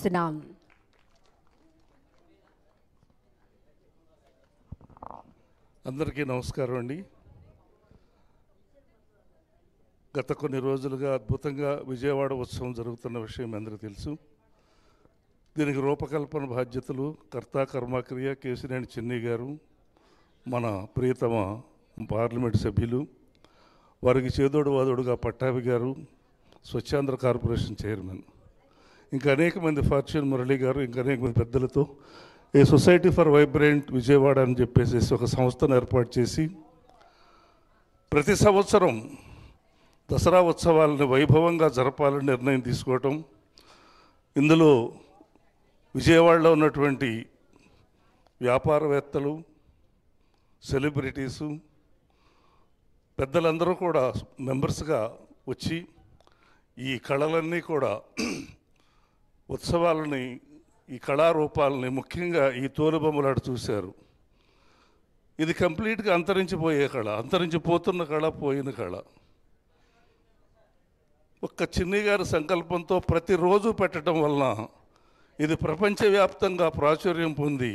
సమర్పిస్తున్నాం. అందరికీ నమస్కారం అండి. గత కొన్ని రోజులుగా అద్భుతంగా విజయవాడ ఉత్సవం జరుగుతున్న విషయం మీ అందరికీ తెలుసు. దీనికి రూపకల్పన బాధ్యతలు కర్త కర్మక్రియ కేశినేని చిన్ని గారు, మన ప్రియతమ పార్లమెంట్ సభ్యులు, వారికి చేదోడు వాదోడుగా పట్టాభి గారు, స్వచ్ఛాంధ్ర కార్పొరేషన్ చైర్మన్, ఇంకా అనేక మంది ఫార్చ్యూన్ మురళి గారు, ఇంకా అనేక మంది పెద్దలతో ఏ సొసైటీ ఫర్ వైబ్రెంట్ విజయవాడ అని చెప్పేసి ఒక సంస్థను ఏర్పాటు చేసి ప్రతి సంవత్సరం దసరా ఉత్సవాలను వైభవంగా జరపాలని నిర్ణయం తీసుకోవటం, ఇందులో విజయవాడలో ఉన్నటువంటి వ్యాపారవేత్తలు, సెలబ్రిటీసు, పెద్దలందరూ కూడా మెంబర్స్గా వచ్చి ఈ కళలన్నీ కూడా ఉత్సవాలని, ఈ కళారూపాలని, ముఖ్యంగా ఈ తోలుబొమ్మలాట చూశారు. ఇది కంప్లీట్గా అంతరించిపోయే కళ, అంతరించిపోతున్న కళ, పోయిన కళ. ఒక్క చిన్ని గారి సంకల్పంతో ప్రతిరోజు పెట్టడం వలన ఇది ప్రపంచవ్యాప్తంగా ప్రాచుర్యం పొంది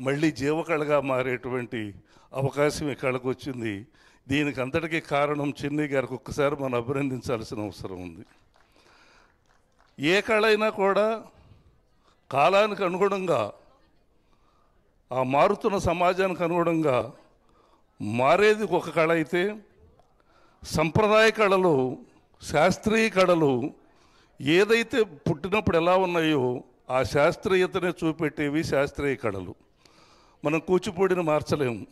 మళ్ళీ జీవకళగా మారేటువంటి అవకాశం ఈ కళకు వచ్చింది. దీనికి అంతటికీ కారణం చిన్ని గారికి ఒక్కసారి మనం అభినందించాల్సిన అవసరం ఉంది. ఏ కళ అయినా కూడా కాలానికి అనుగుణంగా, ఆ మారుతున్న సమాజానికి అనుగుణంగా మారేది ఒక కళ అయితే, సంప్రదాయ కళలు, శాస్త్రీయ కళలు ఏదైతే పుట్టినప్పుడు ఎలా ఉన్నాయో ఆ శాస్త్రీయతనే చూపెట్టేవి శాస్త్రీయ కళలు. మనం కూచిపూడిని మార్చలేము,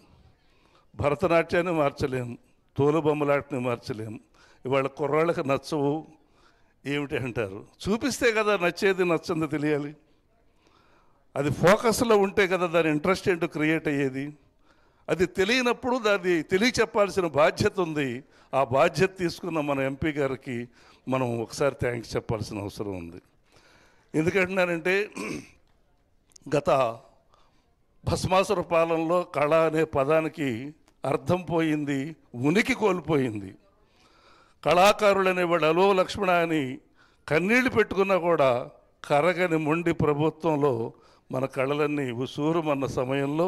భరతనాట్యాన్ని మార్చలేము, తోలుబొమ్మలాటని మార్చలేము. ఇవాళ కుర్రాళ్ళకి నచ్చవు ఏమిటి అంటారు. చూపిస్తే కదా నచ్చేది నచ్చంది తెలియాలి. అది ఫోకస్లో ఉంటే కదా దాని ఇంట్రెస్ట్ ఏంటో క్రియేట్ అయ్యేది. అది తెలియనప్పుడు దాన్ని తెలియచెప్పాల్సిన బాధ్యత ఉంది. ఆ బాధ్యత తీసుకున్న మన ఎంపీ గారికి మనం ఒకసారి థ్యాంక్స్ చెప్పాల్సిన అవసరం ఉంది. ఎందుకంటున్నానంటే, గత భస్మాసుర పాలనలో కళ అనే పదానికి అర్థం పోయింది, ఉనికి కోల్పోయింది. కళాకారులు అనేవాడు అలో లక్ష్మణ అని కన్నీళ్లు పెట్టుకున్నా కూడా కరగని మొండి ప్రభుత్వంలో మన కళలన్నీ ఉసూరుమన్న సమయంలో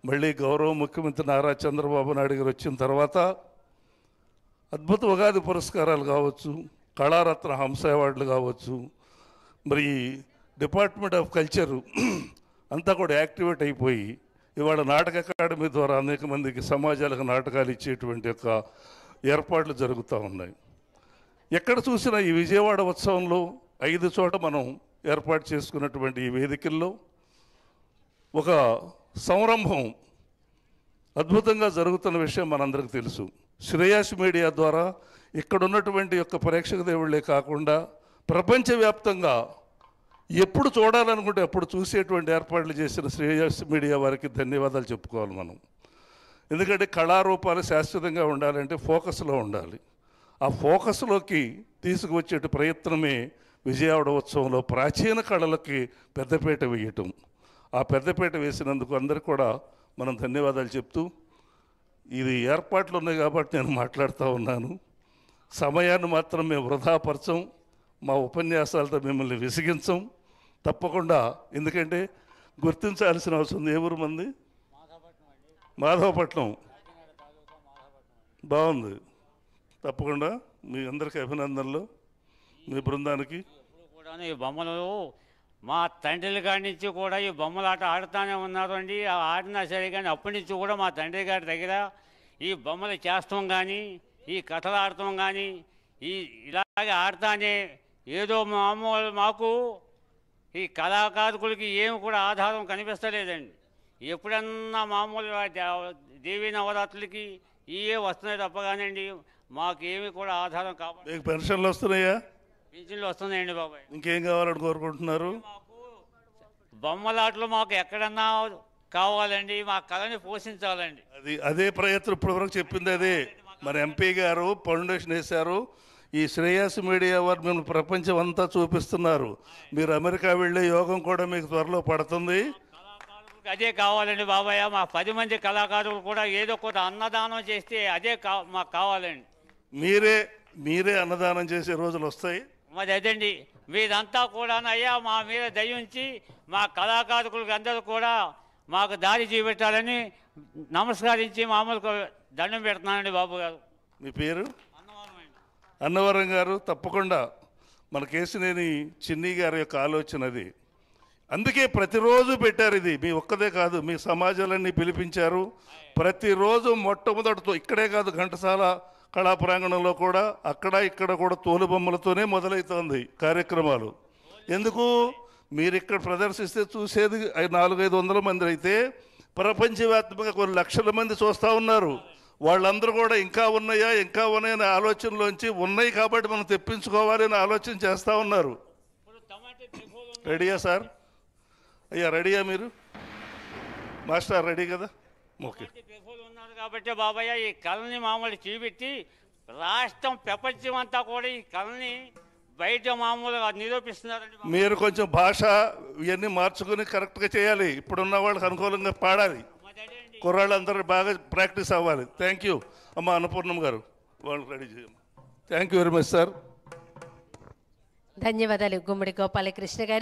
మళ్ళీ గౌరవ ముఖ్యమంత్రి నారా చంద్రబాబు నాయుడు గారు వచ్చిన తర్వాత అద్భుత ఉగాది పురస్కారాలు కావచ్చు, కళారత్న హంస అవార్డులు కావచ్చు, మరి డిపార్ట్మెంట్ ఆఫ్ కల్చరు అంతా కూడా యాక్టివేట్ అయిపోయి ఇవాళ నాటక అకాడమీ ద్వారా అనేక మందికి సమాజాలకు నాటకాలు ఇచ్చేటువంటి యొక్క ఏర్పాట్లు జరుగుతూ ఉన్నాయి. ఎక్కడ చూసినా ఈ విజయవాడ ఉత్సవంలో 5 చోట మనం ఏర్పాటు చేసుకున్నటువంటి ఈ వేదికల్లో ఒక సంరంభం అద్భుతంగా జరుగుతున్న విషయం మనందరికీ తెలుసు. శ్రేయస్ మీడియా ద్వారా ఇక్కడ ఉన్నటువంటి యొక్క ప్రేక్షక దేవుళ్ళే కాకుండా ప్రపంచవ్యాప్తంగా ఎప్పుడు చూడాలనుకుంటే అప్పుడు చూసేటువంటి ఏర్పాట్లు చేసిన శ్రేయస్ మీడియా వారికి ధన్యవాదాలు చెప్పుకోవాలి మనం. ఎందుకంటే కళారూపాలు శాశ్వతంగా ఉండాలంటే ఫోకస్లో ఉండాలి. ఆ ఫోకస్లోకి తీసుకువచ్చే ప్రయత్నమే విజయవాడ ఉత్సవంలో ప్రాచీన కళలకి పెద్దపీట వేయటం. ఆ పెద్దపీట వేసినందుకు అందరికీ కూడా మనం ధన్యవాదాలు చెప్తూ, ఇది ఏర్పాట్లు ఉన్నాయి కాబట్టి నేను మాట్లాడుతూ ఉన్నాను. సమయాన్ని మాత్రం మేము వృధాపరచం, మా ఉపన్యాసాలతో మిమ్మల్ని విసిగించం తప్పకుండా. ఎందుకంటే గుర్తించాల్సిన అవసరం ఉంది. ఏ ఊరు మంది? మాధవపట్నం. బాగుంది. తప్పకుండా మీ అందరికీ అభినందనలు, మీ బృందానికి. కూడా ఈ బొమ్మలు మా తండ్రి గారి నుంచి కూడా ఈ బొమ్మలాట ఆడుతూనే ఉన్నారు అండి. ఆడినా సరే కానీ అప్పటి నుంచి కూడా మా తండ్రి గారి దగ్గర ఈ బొమ్మలు చేస్తాం కానీ, ఈ కథలు ఆడతాం కానీ, ఇలాగే ఆడతానే ఏదో మామూలు మాకు ఈ కళాకారులకి ఏమి కూడా ఆధారం కనిపిస్తలేదండి. ఎప్పుడన్నా మామూలు దేవీ నవరాత్రులకి ఇవే వస్తున్నాయి తప్ప కానివ్వండి, మాకేమి కూడా ఆధారం కాబట్టి. మీకు పెన్షన్లు వస్తున్నాయా? పింఛన్లు వస్తున్నాయండి బాబాయ్. ఇంకేం కావాలని కోరుకుంటున్నారు? మాకు బొమ్మలాటలు మాకు ఎక్కడన్నా కావాలండి, మా కళని పోషించాలండి. అదే ప్రయత్నం ఇప్పటివరకు చెప్పింది అదే. మన ఎంపీ గారు ఫౌండేషన్ వేశారు. ఈ శ్రేయస్ మీడియా వారు మిమ్మల్ని ప్రపంచం అంతా చూపిస్తున్నారు. మీరు అమెరికా వెళ్ళే యోగం కూడా మీకు త్వరలో పడుతుంది. కళాకారులకు అదే కావాలండి బాబాయ్. మా 10 మంది కళాకారులు కూడా ఏదో కొంత అన్నదానం చేస్తే అదే మాకు కావాలండి. మీరే అన్నదానం చేసే రోజులు వస్తాయి. మరి అదండి మీరంతా కూడా అయ్యా మా మీద దయ ఉంచి మా కళాకారులకు అందరూ కూడా మాకు దారి చూపెట్టాలని నమస్కరించి మామూలుగా దండం పెడుతున్నానండి బాబు గారు. మీ పేరు? అన్నవరం అండి. అన్నవరం గారు, తప్పకుండా మన కేశినేని చిన్ని గారి యొక్క ఆలోచన అది. అందుకే ప్రతిరోజు పెట్టారు. ఇది మీ ఒక్కదే కాదు, మీ సమాజాలన్నీ పిలిపించారు. ప్రతిరోజు మొట్టమొదటితో ఇక్కడే కాదు, ఘంటసాల కళా ప్రాంగణంలో కూడా అక్కడ ఇక్కడ కూడా తోలుబొమ్మలతోనే మొదలవుతోంది కార్యక్రమాలు. ఎందుకు? మీరు ఇక్కడ ప్రదర్శిస్తే చూసేది 400-500 మంది అయితే ప్రపంచవ్యాప్తంగా కొన్ని లక్షల మంది చూస్తూ ఉన్నారు. వాళ్ళందరూ కూడా ఇంకా ఉన్నాయా ఇంకా ఉన్నాయనే ఆలోచనలోంచి ఉన్నాయి కాబట్టి మనం తెప్పించుకోవాలి అని ఆలోచన చేస్తూ ఉన్నారు. రెడీయా సార్? అయ్యా రెడీయా మీరు? మాస్టర్ రెడీ కదా? ఓకే. ఉన్నారు కాబట్టి బాబాయ్ ఈ కళని మామూలు చూపెట్టి రాష్ట్రం ప్రపంచం అంతా కూడా ఈ కళని బయట మామూలుగా నిరూపిస్తున్నారండి. మీరు కొంచెం భాష ఇవన్నీ మార్చుకుని కరెక్ట్గా చేయాలి. ఇప్పుడున్న వాళ్ళకి అనుకూలంగా పాడాలి. కుర్రాళ్ళందరూ బాగా ప్రాక్టీస్ అవ్వాలి. థ్యాంక్ యూ అమ్మ అన్నపూర్ణమ్మ గారు, వాళ్ళు రెడీ చేయమ్మా. Thank you very much sir. ధన్యవాదాలు గుమ్మడి గోపాలకృష్ణ గారు.